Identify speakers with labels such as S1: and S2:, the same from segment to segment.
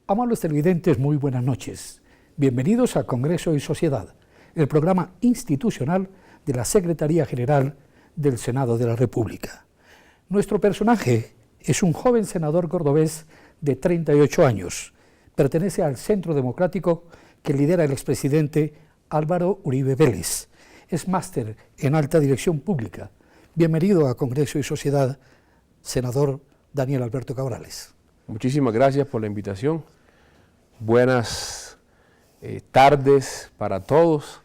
S1: Amables televidentes, muy buenas noches. Bienvenidos a Congreso y Sociedad, el programa institucional de la Secretaría General del Senado de la República. Nuestro personaje es un joven senador cordobés de 38 años. Pertenece al Centro Democrático que lidera el expresidente Álvaro Uribe Vélez. Es máster en Alta Dirección Pública. Bienvenido a Congreso y Sociedad, senador Daniel Alberto Cabrales.
S2: Muchísimas gracias por la invitación. Buenas tardes para todos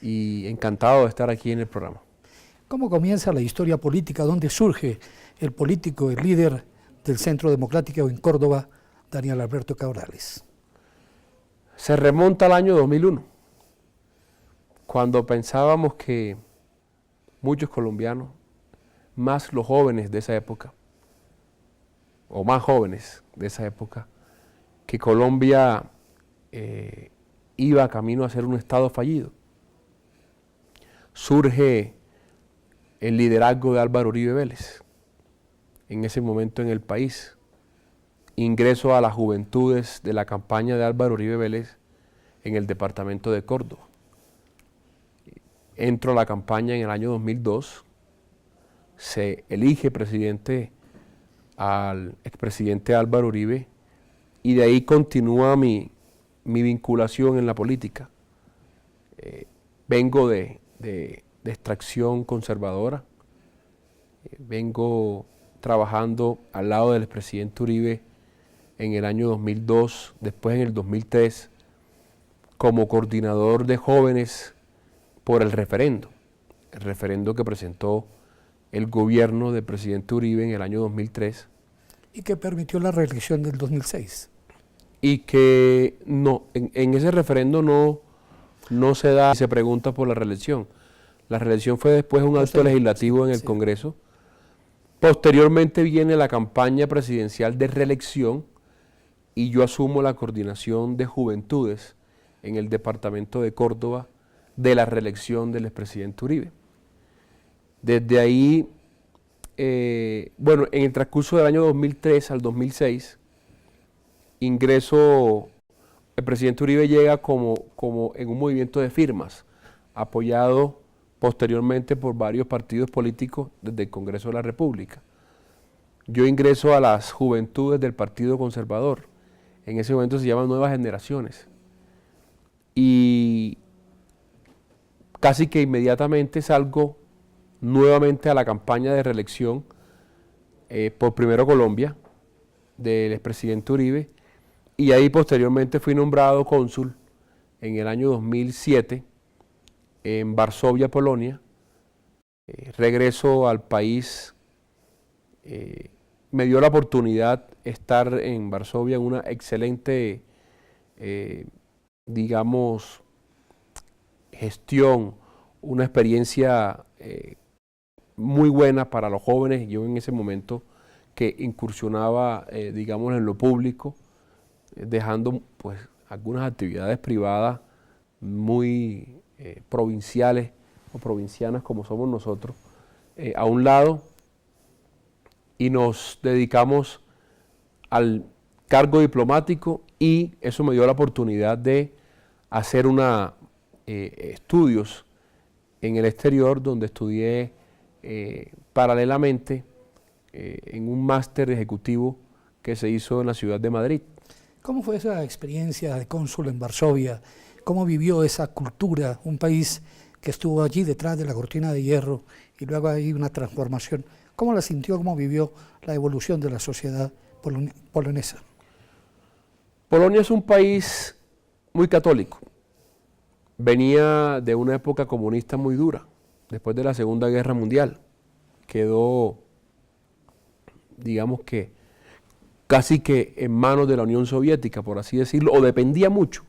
S2: y encantado de estar aquí en el programa.
S1: ¿Cómo comienza la historia política? ¿Dónde surge el político, el líder del Centro Democrático en Córdoba, Daniel Alberto Cabrales?
S2: Se remonta al año 2001, cuando pensábamos que muchos colombianos, más los jóvenes de esa época, o más jóvenes de esa época, que Colombia iba camino a ser un estado fallido. Surge el liderazgo de Álvaro Uribe Vélez, en ese momento en el país. Ingreso a las juventudes de la campaña de Álvaro Uribe Vélez en el departamento de Córdoba. Entro a la campaña en el año 2002, se elige presidente al expresidente Álvaro Uribe y de ahí continúa mi vinculación en la política. Vengo de extracción conservadora, vengo trabajando al lado del expresidente Uribe en el año 2002, después en el 2003, como coordinador de jóvenes por el referendo que presentó el gobierno del presidente Uribe en el año 2003.
S1: Y que permitió la reelección del 2006.
S2: Y que no, en ese referendo no se da, se pregunta por la reelección. La reelección fue después un acto legislativo en el Congreso. Posteriormente viene la campaña presidencial de reelección y yo asumo la coordinación de juventudes en el departamento de Córdoba de la reelección del expresidente Uribe. Desde ahí, en el transcurso del año 2003 al 2006, el presidente Uribe llega como en un movimiento de firmas, apoyado posteriormente por varios partidos políticos desde el Congreso de la República. Yo ingreso a las juventudes del Partido Conservador, en ese momento se llaman Nuevas Generaciones, y casi que inmediatamente salgo nuevamente a la campaña de reelección por Primero Colombia, del expresidente Uribe, y ahí posteriormente fui nombrado cónsul en el año 2007 en Varsovia, Polonia. Regreso al país, me dio la oportunidad estar en Varsovia en una excelente, gestión, una experiencia muy buena para los jóvenes. Yo en ese momento que incursionaba, en lo público, dejando pues algunas actividades privadas muy provinciales o provincianas como somos nosotros a un lado, y nos dedicamos al cargo diplomático, y eso me dio la oportunidad de hacer estudios en el exterior, donde estudié paralelamente en un máster ejecutivo que se hizo en la ciudad de Madrid.
S1: ¿Cómo fue esa experiencia de cónsul en Varsovia? ¿Cómo vivió esa cultura, un país que estuvo allí detrás de la cortina de hierro y luego hay una transformación? ¿Cómo la sintió, cómo vivió la evolución de la sociedad polonesa?
S2: Polonia es un país muy católico. Venía de una época comunista muy dura. Después de la Segunda Guerra Mundial quedó, casi que en manos de la Unión Soviética, por así decirlo, o dependía mucho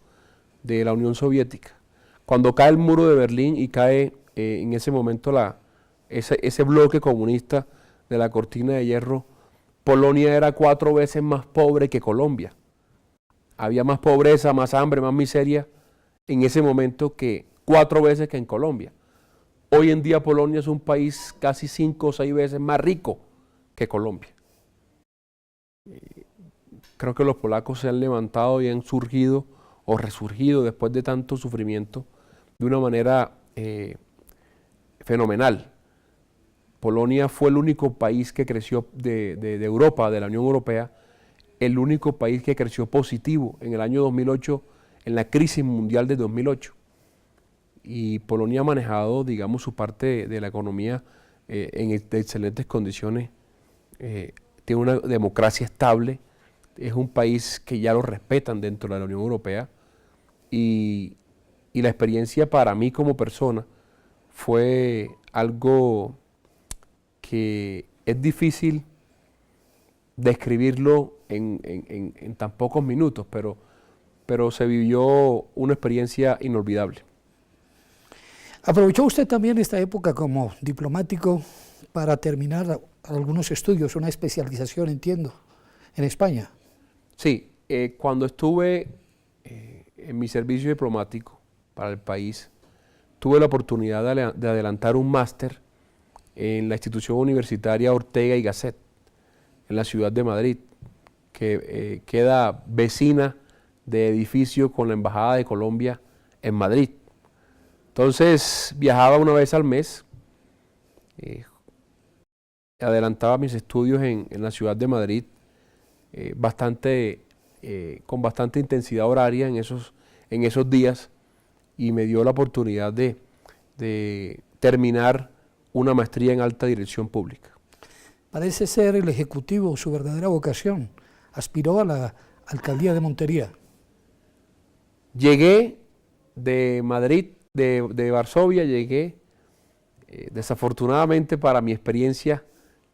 S2: de la Unión Soviética. Cuando cae el muro de Berlín y cae en ese momento ese bloque comunista de la cortina de hierro, Polonia era 4 veces más pobre que Colombia. Había más pobreza, más hambre, más miseria en ese momento que 4 veces que en Colombia. Hoy en día Polonia es un país casi 5 o 6 veces más rico que Colombia. Creo que los polacos se han levantado y han surgido o resurgido después de tanto sufrimiento de una manera fenomenal. Polonia fue el único país que creció de Europa, de la Unión Europea, el único país que creció positivo en el año 2008, en la crisis mundial de 2008. Y Polonia ha manejado, digamos, su parte de la economía en excelentes condiciones. Tiene una democracia estable, es un país que ya lo respetan dentro de la Unión Europea. Y la experiencia para mí como persona fue algo que es difícil describirlo en tan pocos minutos, pero se vivió una experiencia inolvidable.
S1: ¿Aprovechó usted también esta época como diplomático para terminar algunos estudios, una especialización, entiendo, en España?
S2: Sí, cuando estuve en mi servicio diplomático para el país, tuve la oportunidad de adelantar un máster en la institución universitaria Ortega y Gasset, en la ciudad de Madrid, que queda vecina de edificio con la Embajada de Colombia en Madrid. Entonces viajaba una vez al mes, adelantaba mis estudios en la ciudad de Madrid, con bastante intensidad horaria en esos días, y me dio la oportunidad de terminar una maestría en alta dirección pública.
S1: Parece ser el Ejecutivo su verdadera vocación. Aspiró a la alcaldía de Montería.
S2: Llegué de Madrid, de Varsovia, desafortunadamente para mi experiencia,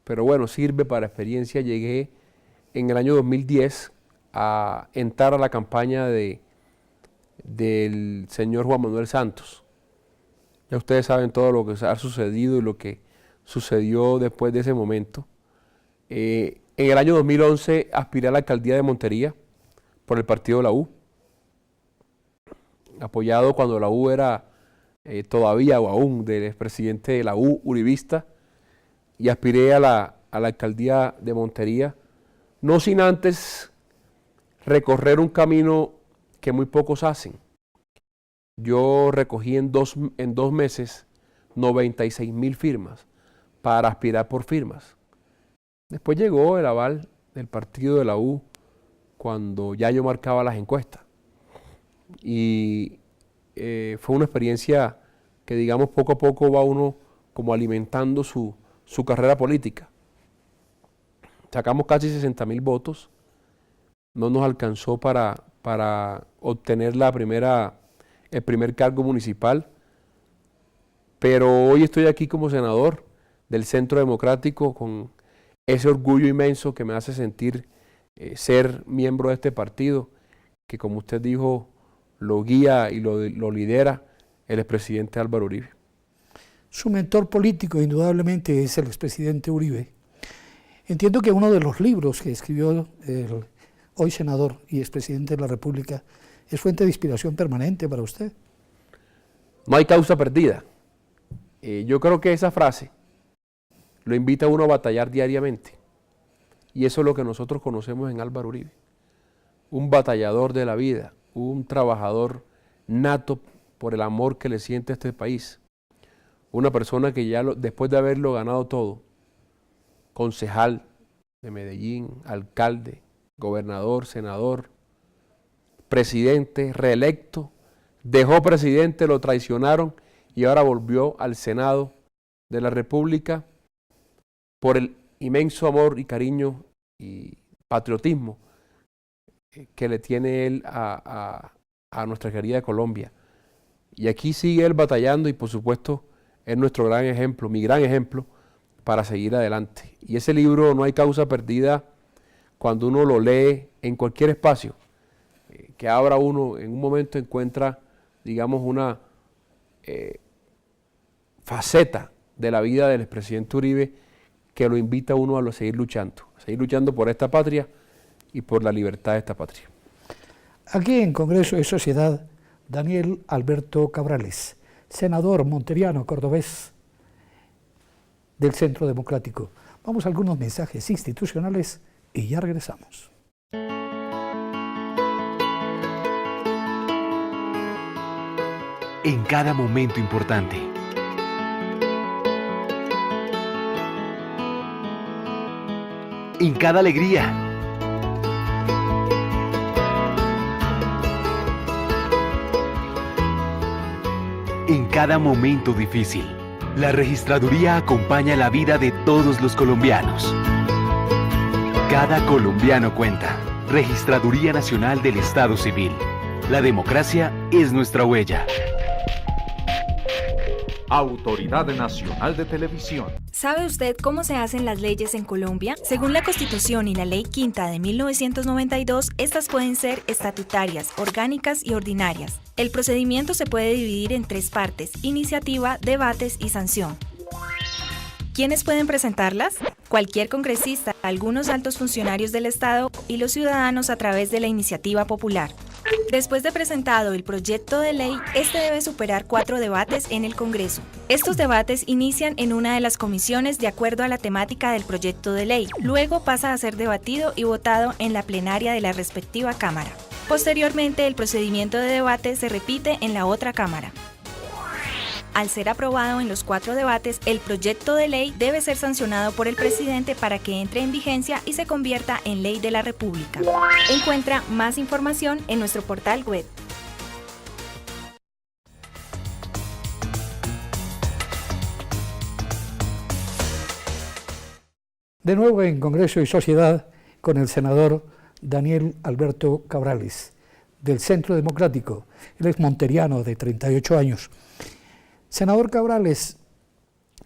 S2: pero bueno, sirve para experiencia, llegué en el año 2010 a entrar a la campaña del señor Juan Manuel Santos. Ya ustedes saben todo lo que ha sucedido y lo que sucedió después de ese momento. En el año 2011 aspiré a la alcaldía de Montería por el partido de la U, apoyado cuando la U era todavía o aún del expresidente de la U, uribista, y aspiré a la alcaldía de Montería, no sin antes recorrer un camino que muy pocos hacen. Yo recogí en dos meses 96.000 firmas para aspirar por firmas. Después llegó el aval del partido de la U cuando ya yo marcaba las encuestas. Y fue una experiencia que, digamos, poco a poco va uno como alimentando su carrera política. Sacamos casi 60.000 votos, no nos alcanzó para obtener el primer cargo municipal, pero hoy estoy aquí como senador del Centro Democrático con ese orgullo inmenso que me hace sentir ser miembro de este partido, que como usted dijo, lo guía y lo lidera el expresidente Álvaro Uribe.
S1: Su mentor político indudablemente es el expresidente Uribe. Entiendo que uno de los libros que escribió el hoy senador y expresidente de la República es fuente de inspiración permanente para usted.
S2: No hay causa perdida. Yo creo que esa frase lo invita a uno a batallar diariamente. Y eso es lo que nosotros conocemos en Álvaro Uribe. Un batallador de la vida, un trabajador nato por el amor que le siente a este país. Una persona que ya después de haberlo ganado todo, concejal de Medellín, alcalde, gobernador, senador, presidente, reelecto, dejó presidente, lo traicionaron y ahora volvió al Senado de la República por el inmenso amor y cariño y patriotismo que le tiene él a nuestra querida Colombia. Y aquí sigue él batallando y por supuesto es nuestro gran ejemplo, mi gran ejemplo para seguir adelante. Y ese libro, No hay causa perdida, cuando uno lo lee en cualquier espacio que abra uno, en un momento encuentra, digamos, una faceta de la vida del expresidente Uribe que lo invita a uno a seguir luchando por esta patria y por la libertad de esta patria.
S1: Aquí en Congreso de Sociedad, Daniel Alberto Cabrales, senador monteriano, cordobés del Centro Democrático. Vamos a algunos mensajes institucionales y ya regresamos.
S3: en cada momento importante. En cada alegría. En cada momento difícil. La registraduría acompaña la vida de todos los colombianos. Cada colombiano cuenta. Registraduría Nacional del Estado Civil. La democracia es nuestra huella.
S4: Autoridad Nacional de Televisión.
S5: ¿Sabe usted cómo se hacen las leyes en Colombia? Según la Constitución y la Ley Quinta de 1992, estas pueden ser estatutarias, orgánicas y ordinarias. El procedimiento se puede dividir en 3 partes: iniciativa, debates y sanción. ¿Quiénes pueden presentarlas? Cualquier congresista, algunos altos funcionarios del Estado y los ciudadanos a través de la iniciativa popular. Después de presentado el proyecto de ley, este debe superar 4 debates en el Congreso. Estos debates inician en una de las comisiones de acuerdo a la temática del proyecto de ley. Luego pasa a ser debatido y votado en la plenaria de la respectiva Cámara. Posteriormente, el procedimiento de debate se repite en la otra Cámara. Al ser aprobado en los 4 debates, el proyecto de ley debe ser sancionado por el presidente para que entre en vigencia y se convierta en ley de la República. Encuentra más información en nuestro portal web.
S1: De nuevo en Congreso y Sociedad con el senador Daniel Alberto Cabrales, del Centro Democrático. Él es monteriano de 38 años. Senador Cabrales,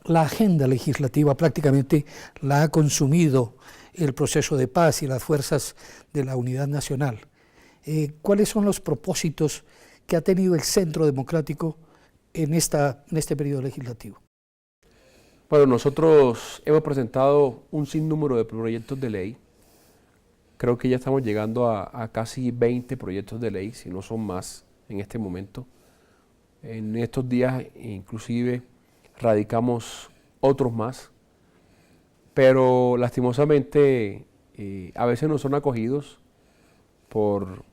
S1: la agenda legislativa prácticamente la ha consumido el proceso de paz y las fuerzas de la unidad nacional. ¿Cuáles son los propósitos que ha tenido el Centro Democrático en este periodo legislativo?
S2: Bueno, nosotros hemos presentado un sinnúmero de proyectos de ley. Creo que ya estamos llegando a casi 20 proyectos de ley, si no son más en este momento. En estos días inclusive radicamos otros más, pero lastimosamente a veces no son acogidos por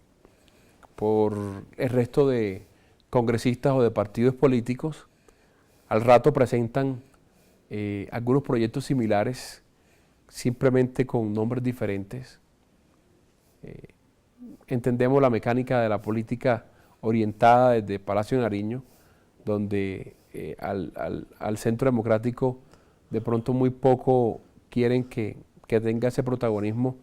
S2: el resto de congresistas o de partidos políticos. Al rato presentan algunos proyectos similares, simplemente con nombres diferentes. Entendemos la mecánica de la política orientada desde Palacio de Nariño, donde al Centro Democrático de pronto muy poco quieren que tenga ese protagonismo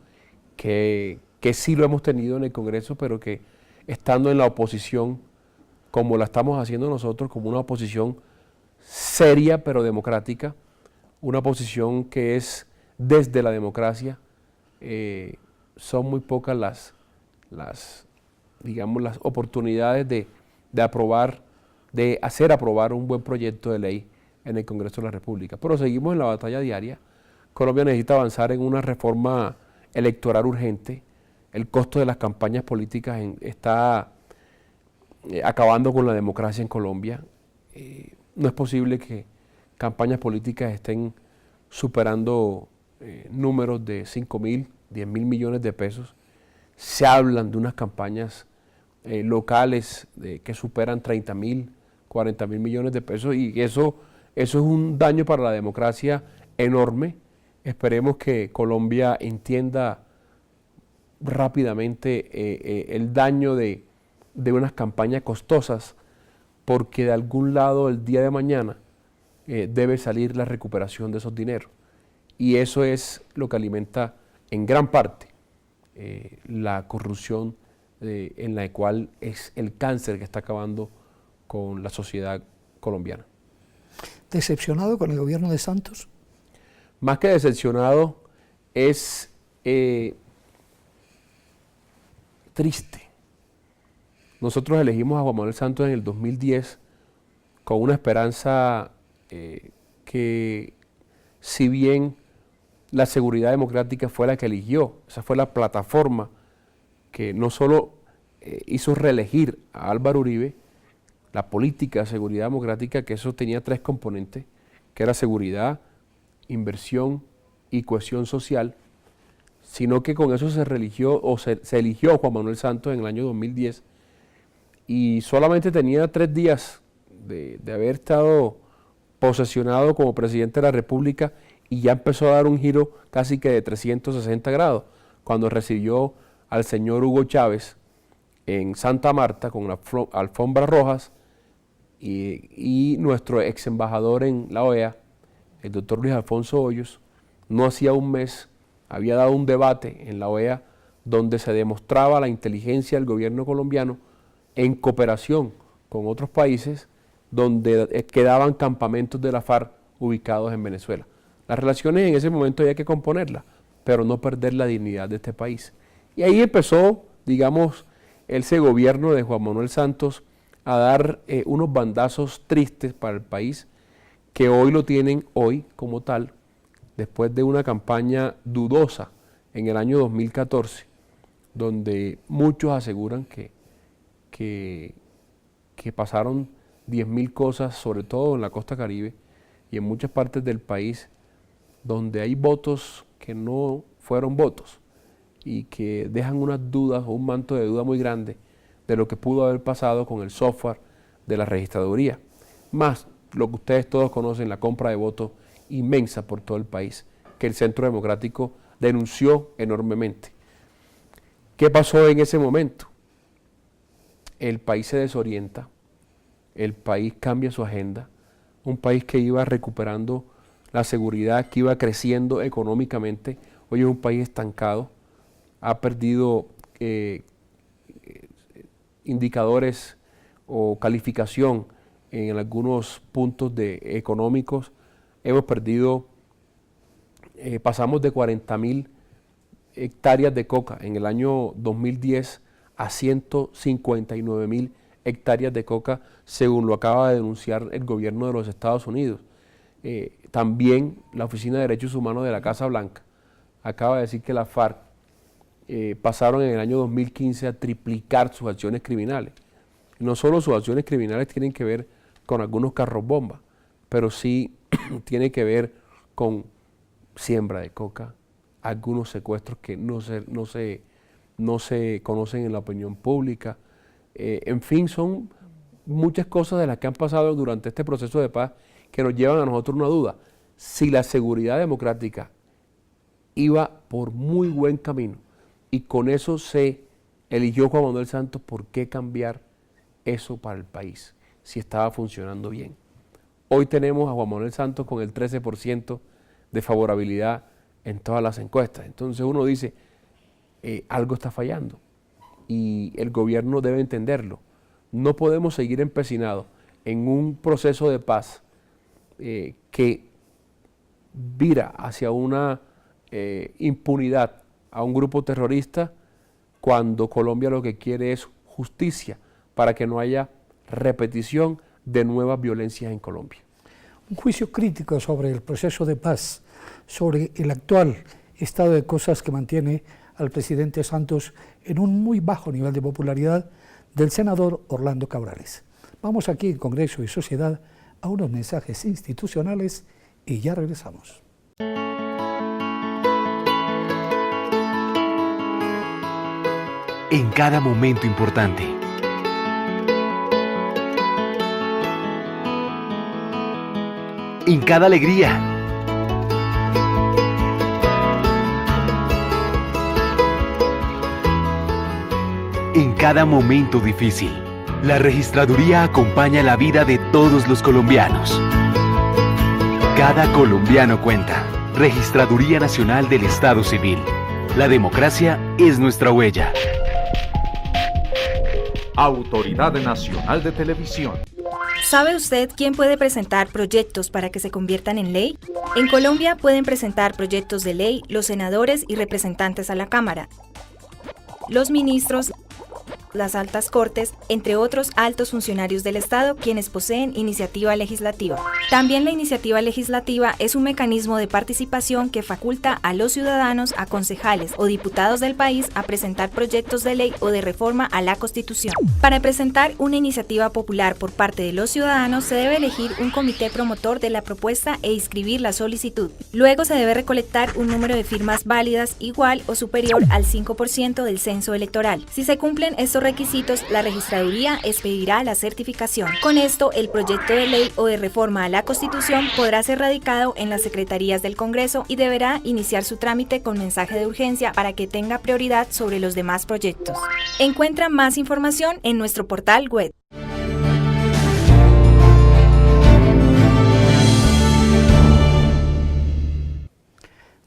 S2: que sí lo hemos tenido en el Congreso, pero que estando en la oposición, como la estamos haciendo nosotros, como una oposición seria pero democrática, una oposición que es desde la democracia, son muy pocas las oportunidades de aprobar, de hacer aprobar un buen proyecto de ley en el Congreso de la República. Pero seguimos en la batalla diaria. Colombia necesita avanzar en una reforma electoral urgente. El costo de las campañas políticas está acabando con la democracia en Colombia. No es posible que campañas políticas estén superando números de 5.000, 10.000 millones de pesos. Se hablan de unas campañas locales que superan 30.000, 40.000 millones de pesos, y eso es un daño para la democracia enorme. Esperemos que Colombia entienda rápidamente el daño de unas campañas costosas, porque de algún lado el día de mañana debe salir la recuperación de esos dineros, y eso es lo que alimenta en gran parte la corrupción en la cual es el cáncer que está acabando con la sociedad colombiana.
S1: ¿Decepcionado con el gobierno de Santos?
S2: Más que decepcionado, es triste. Nosotros elegimos a Juan Manuel Santos en el 2010 con una esperanza que, si bien la seguridad democrática fue la que eligió, esa fue la plataforma que no solo hizo reelegir a Álvaro Uribe, la política de seguridad democrática, que eso tenía 3 componentes, que era seguridad, inversión y cohesión social, sino que con eso se eligió a Juan Manuel Santos en el año 2010, y solamente tenía 3 días de haber estado posesionado como presidente de la República, y ya empezó a dar un giro casi que de 360 grados, cuando recibió al señor Hugo Chávez en Santa Marta con alfombras rojas, y nuestro ex embajador en la OEA, el doctor Luis Alfonso Hoyos, no hacía un mes había dado un debate en la OEA donde se demostraba la inteligencia del gobierno colombiano en cooperación con otros países donde quedaban campamentos de la FARC ubicados en Venezuela. Las relaciones en ese momento había que componerlas, pero no perder la dignidad de este país. Y ahí empezó, digamos, ese gobierno de Juan Manuel Santos a dar unos bandazos tristes para el país, que hoy lo tienen hoy como tal, después de una campaña dudosa en el año 2014, donde muchos aseguran que pasaron 10.000 cosas, sobre todo en la costa Caribe y en muchas partes del país, donde hay votos que no fueron votos y que dejan unas dudas o un manto de duda muy grande de lo que pudo haber pasado con el software de la registraduría, más lo que ustedes todos conocen, la compra de votos inmensa por todo el país, que el Centro Democrático denunció enormemente. ¿Qué pasó en ese momento? El país se desorienta, el país cambia su agenda, un país que iba recuperando la seguridad, que iba creciendo económicamente, hoy es un país estancado, ha perdido indicadores o calificación en algunos puntos económicos, hemos perdido, pasamos de 40.000 hectáreas de coca en el año 2010 a 159.000 hectáreas de coca, según lo acaba de denunciar el gobierno de los Estados Unidos. También la Oficina de Derechos Humanos de la Casa Blanca acaba de decir que las FARC pasaron en el año 2015 a triplicar sus acciones criminales. No solo sus acciones criminales tienen que ver con algunos carros bomba, pero sí tiene que ver con siembra de coca, algunos secuestros que no se conocen en la opinión pública. En fin, son muchas cosas de las que han pasado durante este proceso de paz que nos llevan a nosotros una duda. Si la seguridad democrática iba por muy buen camino y con eso se eligió Juan Manuel Santos, ¿por qué cambiar eso para el país si estaba funcionando bien? Hoy tenemos a Juan Manuel Santos con el 13% de favorabilidad en todas las encuestas. Entonces uno dice, algo está fallando y el gobierno debe entenderlo. No podemos seguir empecinados en un proceso de paz que vira hacia una impunidad a un grupo terrorista, cuando Colombia lo que quiere es justicia para que no haya repetición de nuevas violencias en Colombia.
S1: Un juicio crítico sobre el proceso de paz, sobre el actual estado de cosas que mantiene al presidente Santos en un muy bajo nivel de popularidad, del senador Orlando Cabrales. Vamos aquí en Congreso y Sociedad a unos mensajes institucionales y ya regresamos.
S3: En cada momento importante. En cada alegría. En cada momento difícil. La registraduría acompaña la vida de todos los colombianos. Cada colombiano cuenta. Registraduría Nacional del Estado Civil. La democracia es nuestra huella.
S4: Autoridad Nacional de Televisión.
S5: ¿Sabe usted quién puede presentar proyectos para que se conviertan en ley? En Colombia pueden presentar proyectos de ley los senadores y representantes a la Cámara, los ministros, las altas cortes, entre otros altos funcionarios del Estado, quienes poseen iniciativa legislativa. También la iniciativa legislativa es un mecanismo de participación que faculta a los ciudadanos, a concejales o diputados del país a presentar proyectos de ley o de reforma a la Constitución. Para presentar una iniciativa popular por parte de los ciudadanos, se debe elegir un comité promotor de la propuesta e inscribir la solicitud. Luego se debe recolectar un número de firmas válidas igual o superior al 5% del censo electoral. Si se cumplen estos estos requisitos, la registraduría expedirá la certificación. Con esto, el proyecto de ley o de reforma a la Constitución podrá ser radicado en las secretarías del Congreso y deberá iniciar su trámite con mensaje de urgencia para que tenga prioridad sobre los demás proyectos. Encuentra más información en nuestro portal web.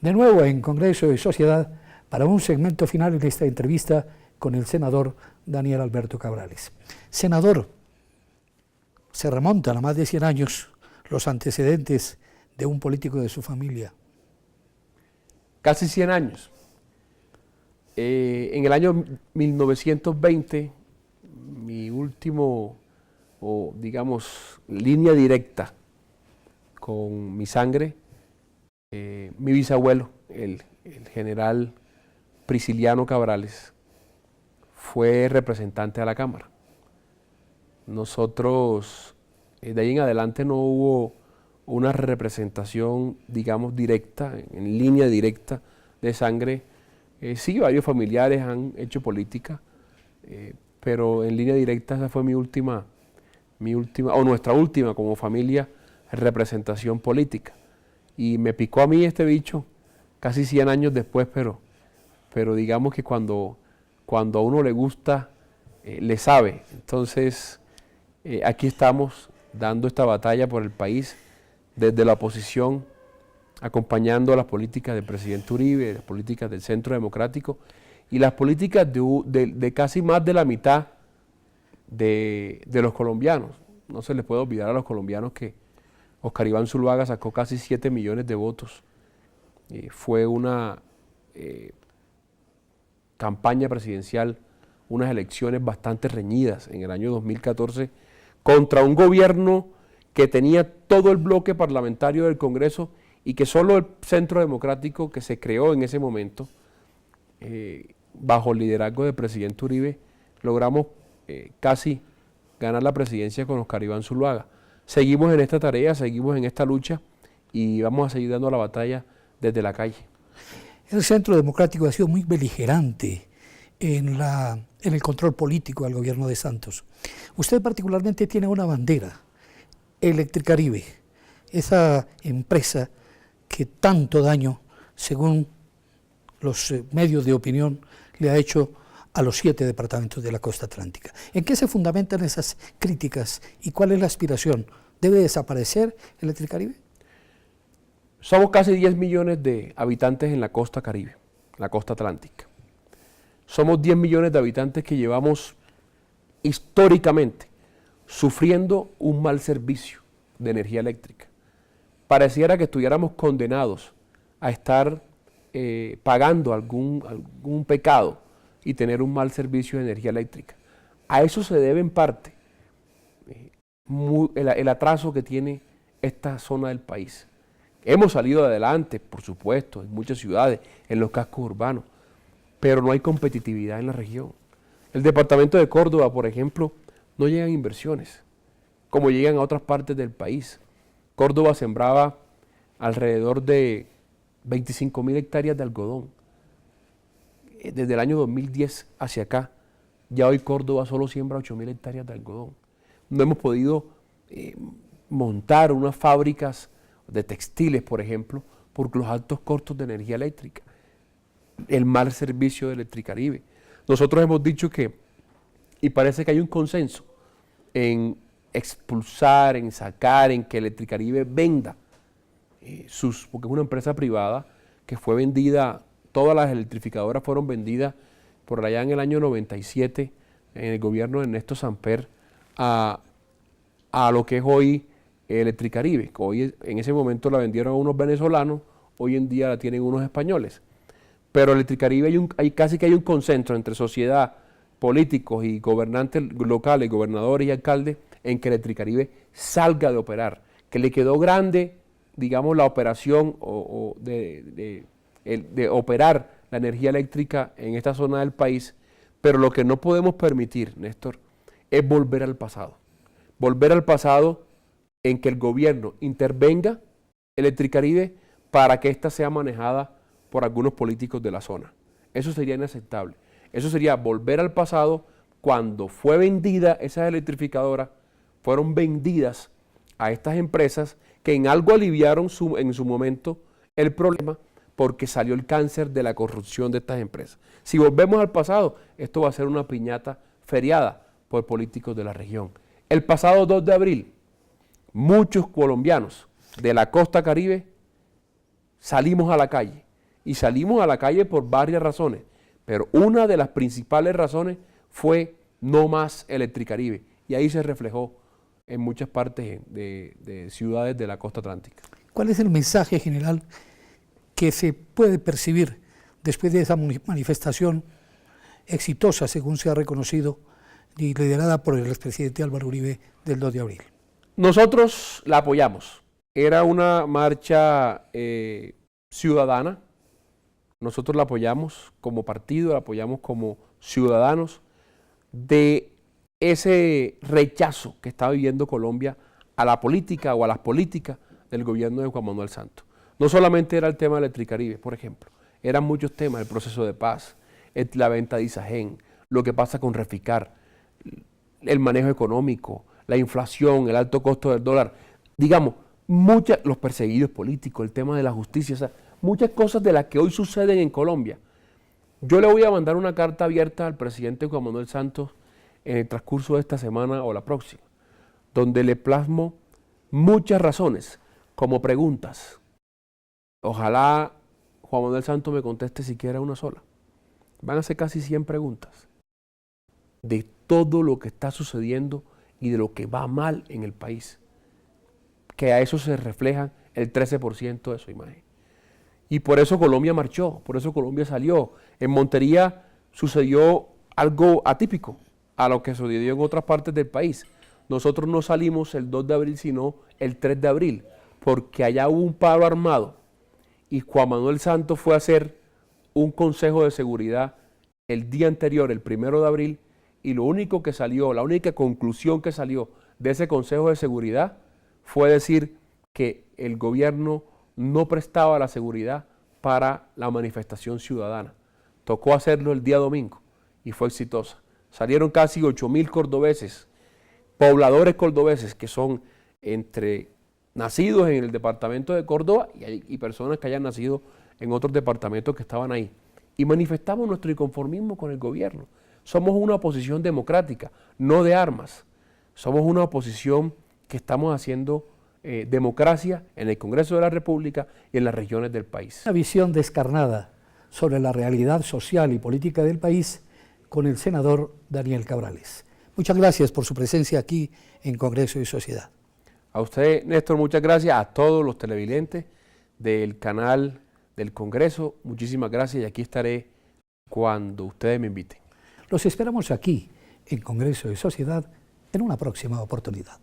S1: De nuevo en Congreso y Sociedad para un segmento final en esta entrevista con el senador Daniel Alberto Cabrales. Senador, se remontan a más de 100 años los antecedentes de un político de su familia.
S2: Casi 100 años. En el año 1920, mi último, o digamos, línea directa con mi sangre, mi bisabuelo, el general Prisciliano Cabrales, fue representante de la Cámara. Nosotros, de ahí en adelante no hubo una representación, digamos, directa, en línea directa de sangre. Sí, varios familiares han hecho política, pero en línea directa esa fue mi última, o nuestra última como familia, representación política. Y me picó a mí este bicho casi 100 años después, pero digamos que cuando a uno le gusta, le sabe. Entonces, aquí estamos dando esta batalla por el país desde la oposición, acompañando las políticas del presidente Uribe, las políticas del Centro Democrático y las políticas de casi más de la mitad de los colombianos. No se les puede olvidar a los colombianos que Oscar Iván Zuluaga sacó casi 7 millones de votos. Fue una campaña presidencial, unas elecciones bastante reñidas en el año 2014 contra un gobierno que tenía todo el bloque parlamentario del Congreso y que solo el Centro Democrático que se creó en ese momento, bajo el liderazgo del presidente Uribe, logramos casi ganar la presidencia con Oscar Iván Zuluaga. Seguimos en esta tarea, seguimos en esta lucha y vamos a seguir dando la batalla desde la calle.
S1: El Centro Democrático ha sido muy beligerante en el control político del gobierno de Santos. Usted particularmente tiene una bandera, Electricaribe, esa empresa que tanto daño, según los medios de opinión, le ha hecho a los 7 departamentos de la costa atlántica. ¿En qué se fundamentan esas críticas y cuál es la aspiración? ¿Debe desaparecer Electricaribe?
S2: Somos casi 10 millones de habitantes en la costa caribe, la costa atlántica. Somos 10 millones de habitantes que llevamos históricamente sufriendo un mal servicio de energía eléctrica. Pareciera que estuviéramos condenados a estar pagando algún pecado y tener un mal servicio de energía eléctrica. A eso se debe en parte el atraso que tiene esta zona del país. Hemos salido adelante, por supuesto, en muchas ciudades, en los cascos urbanos, pero no hay competitividad en la región. El departamento de Córdoba, por ejemplo, no llegan inversiones, como llegan a otras partes del país. Córdoba sembraba alrededor de 25.000 hectáreas de algodón. Desde el año 2010 hacia acá, ya hoy Córdoba solo siembra 8.000 hectáreas de algodón. No hemos podido montar unas fábricas de textiles, por ejemplo, por los altos costos de energía eléctrica, el mal servicio de Electricaribe. Nosotros hemos dicho que, y parece que hay un consenso, en expulsar, en sacar, en que Electricaribe venda porque es una empresa privada que fue vendida. Todas las electrificadoras fueron vendidas por allá en el año 97 en el gobierno de Ernesto Samper a lo que es hoy Electricaribe. Hoy, en ese momento la vendieron a unos venezolanos, hoy en día la tienen unos españoles. Pero Electricaribe casi que hay un consenso entre sociedad, políticos y gobernantes locales, gobernadores y alcaldes, en que Electricaribe salga de operar, que le quedó grande, digamos, la operación de operar la energía eléctrica en esta zona del país, pero lo que no podemos permitir, Néstor, es volver al pasado. Volver al pasado en que el gobierno intervenga Electricaribe para que ésta sea manejada por algunos políticos de la zona. Eso sería inaceptable. Eso sería volver al pasado cuando fue vendida esas electrificadoras, fueron vendidas a estas empresas que en algo aliviaron en su momento el problema, porque salió el cáncer de la corrupción de estas empresas. Si volvemos al pasado, esto va a ser una piñata feriada por políticos de la región. El pasado 2 de abril, muchos colombianos de la costa caribe salimos a la calle, y salimos a la calle por varias razones, pero una de las principales razones fue no más Electricaribe, y ahí se reflejó en muchas partes de ciudades de la costa atlántica.
S1: ¿Cuál es el mensaje general que se puede percibir después de esa manifestación exitosa, según se ha reconocido, y liderada por el expresidente Álvaro Uribe del 2 de abril?
S2: Nosotros la apoyamos. Era una marcha ciudadana. Nosotros la apoyamos como partido, la apoyamos como ciudadanos de ese rechazo que está viviendo Colombia a la política o a las políticas del gobierno de Juan Manuel Santos. No solamente era el tema de Electricaribe, por ejemplo, eran muchos temas, el proceso de paz, la venta de Isagen, lo que pasa con Reficar, el manejo económico, la inflación, el alto costo del dólar, digamos, los perseguidos políticos, el tema de la justicia, o sea, muchas cosas de las que hoy suceden en Colombia. Yo le voy a mandar una carta abierta al presidente Juan Manuel Santos en el transcurso de esta semana o la próxima, donde le plasmo muchas razones como preguntas. Ojalá Juan Manuel Santos me conteste siquiera una sola. Van a ser casi 100 preguntas de todo lo que está sucediendo y de lo que va mal en el país, que a eso se refleja el 13% de su imagen. Y por eso Colombia marchó, por eso Colombia salió. En Montería sucedió algo atípico a lo que sucedió en otras partes del país. Nosotros no salimos el 2 de abril, sino el 3 de abril, porque allá hubo un paro armado y Juan Manuel Santos fue a hacer un consejo de seguridad el día anterior, el 1 de abril, y lo único que salió, la única conclusión que salió de ese consejo de seguridad fue decir que el gobierno no prestaba la seguridad para la manifestación ciudadana. Tocó hacerlo el día domingo y fue exitosa. Salieron casi 8.000 cordobeses, pobladores cordobeses que son entre nacidos en el departamento de Córdoba y personas que hayan nacido en otros departamentos que estaban ahí. Y manifestamos nuestro inconformismo con el gobierno. Somos una oposición democrática, no de armas. Somos una oposición que estamos haciendo democracia en el Congreso de la República y en las regiones del país.
S1: Una visión descarnada sobre la realidad social y política del país con el senador Daniel Cabrales. Muchas gracias por su presencia aquí en Congreso y Sociedad.
S2: A usted, Néstor, muchas gracias. A todos los televidentes del canal del Congreso, muchísimas gracias y aquí estaré cuando ustedes me inviten.
S1: Los esperamos aquí en Congreso y Sociedad en una próxima oportunidad.